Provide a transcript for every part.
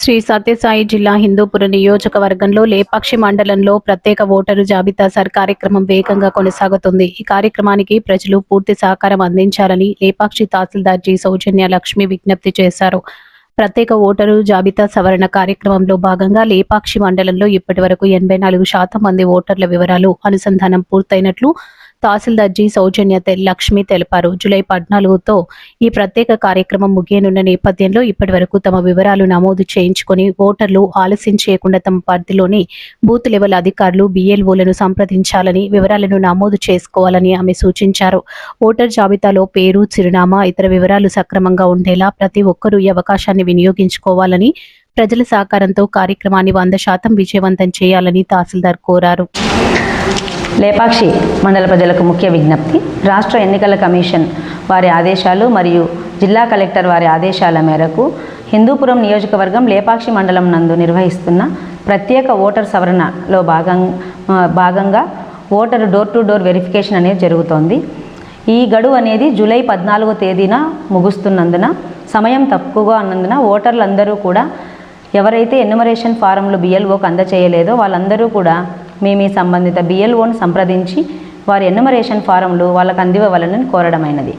శ్రీ సత్యసాయి జిల్లా హిందూపురం నియోజకవర్గంలో లేపాక్షి మండలంలో ప్రత్యేక ఓటరు జాబితా సర్ కార్యక్రమం వేగంగా కొనసాగుతుంది. ఈ కార్యక్రమానికి ప్రజలు పూర్తి సహకారం అందించాలని లేపాక్షి తహసీల్దార్ జి సౌజన్య లక్ష్మి విజ్ఞప్తి చేశారు. ప్రత్యేక ఓటరు జాబితా సవరణ కార్యక్రమంలో భాగంగా లేపాక్షి మండలంలో ఇప్పటివరకు 84% మంది ఓటర్ల వివరాలు అనుసంధానం పూర్తయినట్లు తహసీల్దార్ జి సౌజన్య లక్ష్మి తెలిపారు. జూలై 14తో ఈ ప్రత్యేక కార్యక్రమం ముగియనున్న నేపథ్యంలో ఇప్పటివరకు తమ వివరాలు నమోదు చేయించుకుని ఓటర్లు ఆలస్యం చేయకుండా తమ పరిధిలోని బూత్ లెవెల్ అధికారులు బిఎల్ఓలను సంప్రదించాలని, వివరాలను నమోదు చేసుకోవాలని ఆమె సూచించారు. ఓటర్ జాబితాలో పేరు, చిరునామా, ఇతర వివరాలు సక్రమంగా ఉండేలా ప్రతి ఒక్కరూ ఈ అవకాశాన్ని వినియోగించుకోవాలని, ప్రజల సహకారంతో కార్యక్రమాన్ని 100% విజయవంతం చేయాలని తహసీల్దార్ కోరారు. లేపాక్షి మండల ప్రజలకు ముఖ్య విజ్ఞప్తి. రాష్ట్ర ఎన్నికల కమిషన్ వారి ఆదేశాలు మరియు జిల్లా కలెక్టర్ వారి ఆదేశాల మేరకు హిందూపురం నియోజకవర్గం లేపాక్షి మండలం నందు నిర్వహిస్తున్న ప్రత్యేక ఓటర్ సవరణలో భాగంగా voter door to door verification అనేది జరుగుతోంది. ఈ గడువు అనేది జూలై 14వ తేదీన ముగుస్తున్నందున, సమయం తక్కువగా ఉన్నందున ఓటర్లందరూ కూడా ఎవరైతే ఎన్యుమరేషన్ ఫారంలు బిఎల్ఓకి అందచేయలేదో వాళ్ళందరూ కూడా మీ సంబంధిత బిఎల్ఓను సంప్రదించి వారి ఎన్యుమరేషన్ ఫారంలు వాళ్ళకు అందివ్వవాలని కోరడమైనది.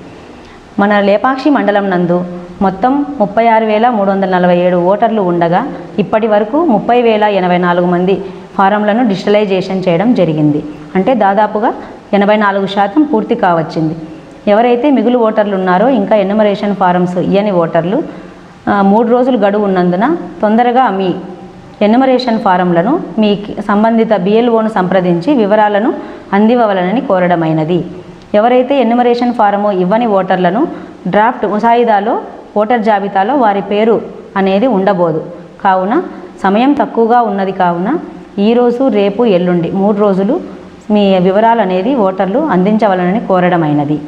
మన లేపాక్షి మండలం నందు మొత్తం 36,347 ఓటర్లు ఉండగా ఇప్పటి వరకు 30,084 మంది ఫారంలను డిజిటలైజేషన్ చేయడం జరిగింది. అంటే దాదాపుగా 84% పూర్తి కావచ్చింది. ఎవరైతే మిగులు ఓటర్లు ఉన్నారో ఇంకా ఎన్యుమరేషన్ ఫారమ్స్ ఇయ్యని ఓటర్లు 3 రోజులు గడువు ఉన్నందున తొందరగా మీ ఎన్యుమరేషన్ ఫారంలను మీ సంబంధిత బిఎల్ఓను సంప్రదించి వివరాలను అందివ్వవలనని కోరడమైనది. ఎవరైతే ఎన్యుమరేషన్ ఫారము ఇవ్వని ఓటర్లను డ్రాఫ్ట్ ముసాయిదాలో ఓటర్ జాబితాలో వారి పేరు అనేది ఉండబోదు. కావున సమయం తక్కువగా ఉన్నది కావున ఈరోజు, రేపు, ఎల్లుండి 3 రోజులు మీ వివరాలు అనేది ఓటర్లు అందించవలనని కోరడమైనది.